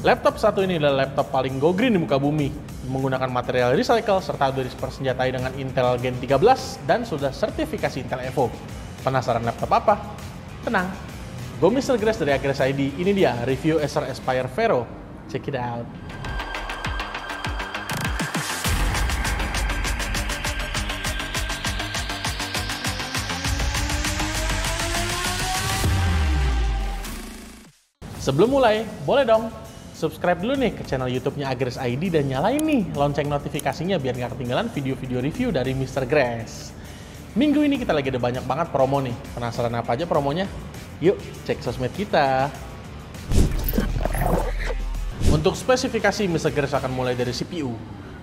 Laptop satu ini adalah laptop paling go green di muka bumi, menggunakan material recycle serta sudah dipersenjatai dengan Intel Gen 13 dan sudah sertifikasi Intel Evo. Penasaran laptop apa? Tenang, go Mr. Grace dari Agres ID, ini dia review Acer Aspire Vero. Check it out. Sebelum mulai, boleh dong subscribe dulu nih ke channel YouTube-nya Agres ID dan nyalain nih lonceng notifikasinya biar nggak ketinggalan video-video review dari Mr. Grace. Minggu ini kita lagi ada banyak banget promo nih. Penasaran apa aja promonya? Yuk cek sosmed kita. Untuk spesifikasi, Mr. Grace akan mulai dari CPU.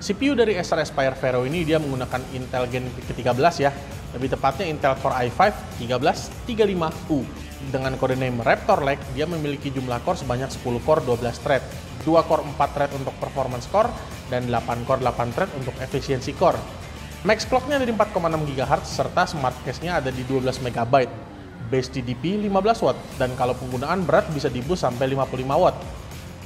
CPU dari Acer Aspire Vero ini dia menggunakan Intel Gen ke-13 ya. Lebih tepatnya Intel Core i5 1335U. Dengan kode name Raptor Lake, dia memiliki jumlah core sebanyak 10 core 12 thread, 2 core 4 thread untuk performance core, dan 8 core 8 thread untuk efisiensi core. Max clock-nya ada di 4,6 GHz, serta smart cache-nya ada di 12 MB. Base TDP 15 Watt, dan kalau penggunaan berat bisa di-boost sampai 55 Watt.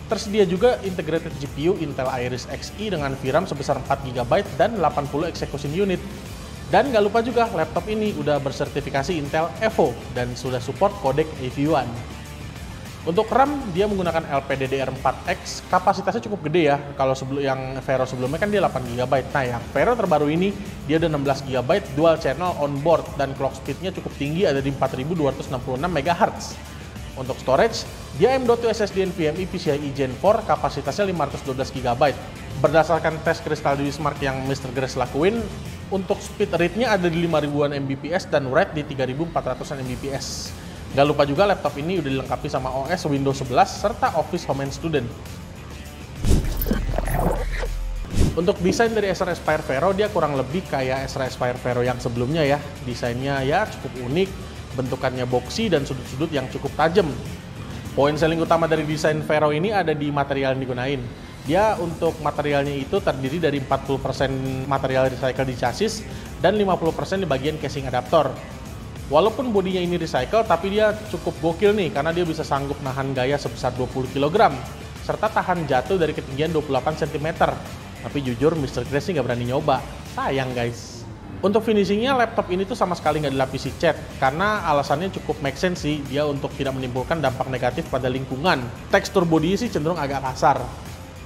Tersedia juga integrated GPU Intel Iris Xe dengan VRAM sebesar 4 GB dan 80 execution unit. Dan nggak lupa juga, laptop ini udah bersertifikasi Intel Evo dan sudah support kodek AV1. Untuk RAM, dia menggunakan LPDDR4X, kapasitasnya cukup gede ya. Kalau yang Vero sebelumnya kan dia 8 GB. Nah, yang Vero terbaru ini, dia ada 16 GB dual channel on board dan clock speed-nya cukup tinggi, ada di 4266 MHz. Untuk storage, dia M.2 SSD NVMe PCIe Gen 4, kapasitasnya 512 GB. Berdasarkan tes Crystal Benchmark yang Mr. Grace lakuin, untuk speed rate-nya ada di 5000-an Mbps dan write di 3400-an Mbps. Gak lupa juga laptop ini udah dilengkapi sama OS Windows 11 serta Office Home and Student. Untuk desain dari Acer Aspire Vero, dia kurang lebih kayak Acer Aspire Vero yang sebelumnya ya. Desainnya ya cukup unik, bentukannya boxy dan sudut-sudut yang cukup tajam. Poin selling utama dari desain Vero ini ada di material yang digunain. Dia untuk materialnya itu terdiri dari 40% material recycle di chassis dan 50% di bagian casing adaptor. Walaupun bodinya ini recycle, tapi dia cukup gokil nih karena dia bisa sanggup nahan gaya sebesar 20 kg serta tahan jatuh dari ketinggian 28 cm. Tapi jujur Mr. Grace nggak berani nyoba, sayang guys. Untuk finishingnya, laptop ini tuh sama sekali nggak dilapisi cat karena alasannya cukup make sense sih, dia untuk tidak menimbulkan dampak negatif pada lingkungan. Tekstur bodinya sih cenderung agak kasar.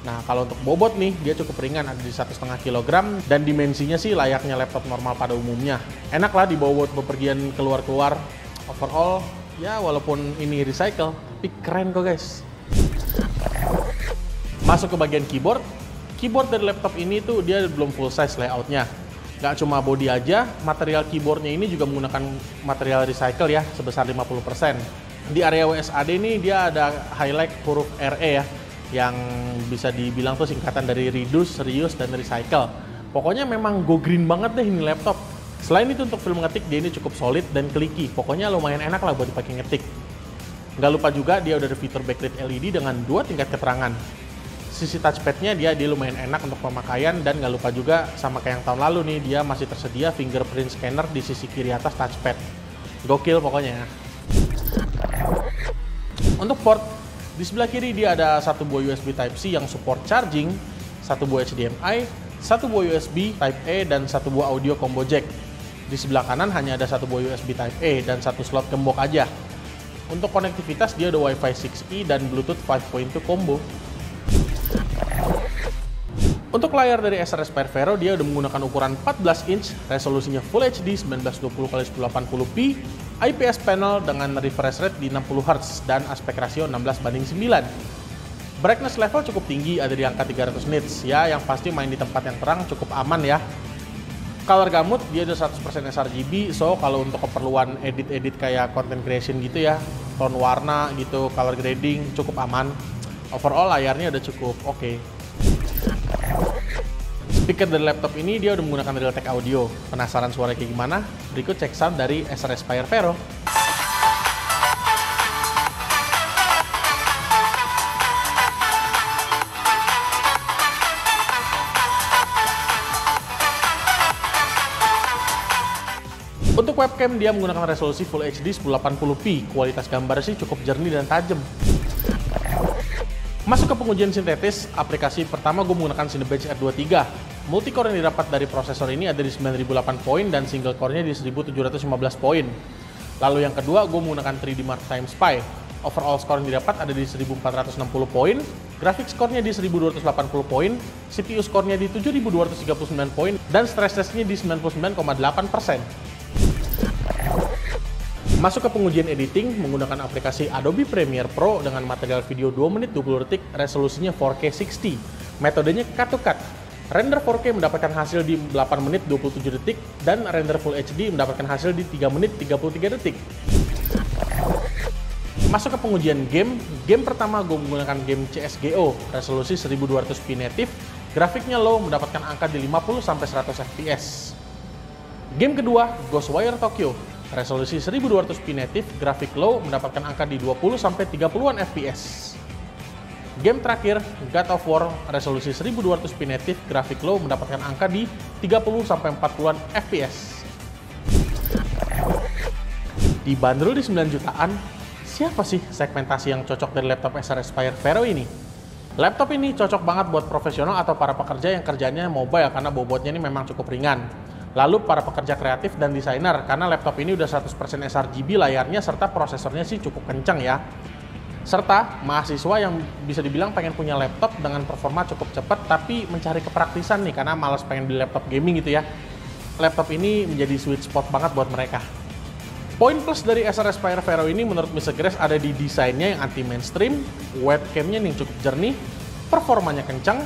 Nah, kalau untuk bobot nih, dia cukup ringan, ada di 1,5 kg, dan dimensinya sih layaknya laptop normal pada umumnya. Enak lah dibawa buat bepergian keluar-keluar. Overall, ya walaupun ini recycle, tapi keren kok guys. Masuk ke bagian keyboard. Keyboard dari laptop ini tuh dia belum full size layoutnya. Nggak cuma body aja, material keyboardnya ini juga menggunakan material recycle ya, sebesar 50%. Di area WSAD ini dia ada highlight huruf RE ya, yang bisa dibilang tuh singkatan dari reduce, reuse, dan recycle. Pokoknya memang go green banget deh ini laptop. Selain itu untuk film ngetik dia ini cukup solid dan clicky. Pokoknya lumayan enak lah buat dipakai ngetik. Nggak lupa juga dia udah ada fitur backlit LED dengan 2 tingkat keterangan. Sisi touchpadnya dia lumayan enak untuk pemakaian, dan nggak lupa juga sama kayak yang tahun lalu nih, dia masih tersedia fingerprint scanner di sisi kiri atas touchpad. Gokil pokoknya. Untuk port, di sebelah kiri dia ada satu buah USB Type-C yang support charging, satu buah HDMI, satu buah USB Type-A, dan satu buah audio combo jack. Di sebelah kanan hanya ada satu buah USB Type-A dan satu slot gembok aja. Untuk konektivitas dia ada Wi-Fi 6E dan Bluetooth 5.2 combo. Untuk layar dari Acer Aspire Vero, dia udah menggunakan ukuran 14 inch, resolusinya Full HD 1920x1080p, IPS panel dengan refresh rate di 60 Hz dan aspek rasio 16:9. Brightness level cukup tinggi, ada di angka 300 nits ya, yang pasti main di tempat yang terang cukup aman ya. Color gamut dia ada 100% sRGB, so kalau untuk keperluan edit-edit kayak content creation gitu ya, tone warna gitu, color grading cukup aman. Overall layarnya udah cukup oke. Speaker dari laptop ini dia udah menggunakan Realtek audio. Penasaran suaranya kayak gimana? Berikut cek sound dari Acer Aspire Vero. Untuk webcam dia menggunakan resolusi Full HD 1080p. Kualitas gambar sih cukup jernih dan tajam. Masuk ke pengujian sintetis, aplikasi pertama gue menggunakan Cinebench R23. Multicore yang didapat dari prosesor ini ada di 9008 poin dan single core-nya di 1715 poin. Lalu yang kedua, gue menggunakan 3D Mark Time Spy. Overall score yang didapat ada di 1460 poin, graphics score-nya di 1280 poin, CPU score-nya di 7239 poin, dan stress test-nya di 99,8%. Masuk ke pengujian editing menggunakan aplikasi Adobe Premiere Pro dengan material video 2 menit 20 detik, resolusinya 4K 60. Metodenya cut to cut. Render 4K mendapatkan hasil di 8 menit 27 detik dan render Full HD mendapatkan hasil di 3 menit 33 detik. Masuk ke pengujian game. Game pertama gue menggunakan game CSGO, resolusi 1200p native, grafiknya low mendapatkan angka di 50-100 fps. Game kedua, Ghostwire Tokyo, resolusi 1200p native, grafik low mendapatkan angka di 20-30an fps. Game terakhir, God of War, resolusi 1200p native, grafik low mendapatkan angka di 30-40an fps. Dibanderol di 9 jutaan, siapa sih segmentasi yang cocok dari laptop Acer Aspire Vero ini? Laptop ini cocok banget buat profesional atau para pekerja yang kerjanya mobile karena bobotnya ini memang cukup ringan. Lalu para pekerja kreatif dan desainer karena laptop ini udah 100% sRGB layarnya serta prosesornya sih cukup kencang ya. Serta mahasiswa yang bisa dibilang pengen punya laptop dengan performa cukup cepat tapi mencari kepraktisan nih karena malas pengen beli laptop gaming gitu ya. Laptop ini menjadi sweet spot banget buat mereka. Poin plus dari Acer Aspire Vero ini menurut Mr. Grace ada di desainnya yang anti mainstream, webcamnya yang cukup jernih, performanya kencang,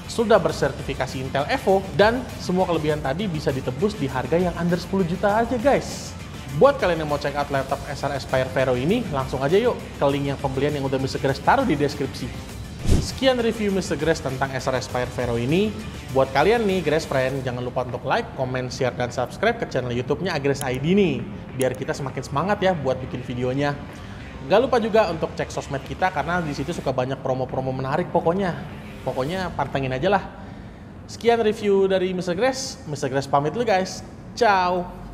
sudah bersertifikasi Intel Evo, dan semua kelebihan tadi bisa ditebus di harga yang under 10 juta aja guys. Buat kalian yang mau check out laptop Acer Aspire Vero ini, langsung aja yuk ke link yang pembelian yang udah Mr. Grace taruh di deskripsi. Sekian review Mr. Grace tentang Acer Aspire Vero ini. Buat kalian nih Grace Friend, jangan lupa untuk like, comment, share, dan subscribe ke channel YouTube-nya Agres ID nih, biar kita semakin semangat ya buat bikin videonya. Gak lupa juga untuk cek sosmed kita karena di situ suka banyak promo-promo menarik pokoknya. Pokoknya pantengin aja lah. Sekian review dari Mr. Grace pamit dulu guys. Ciao.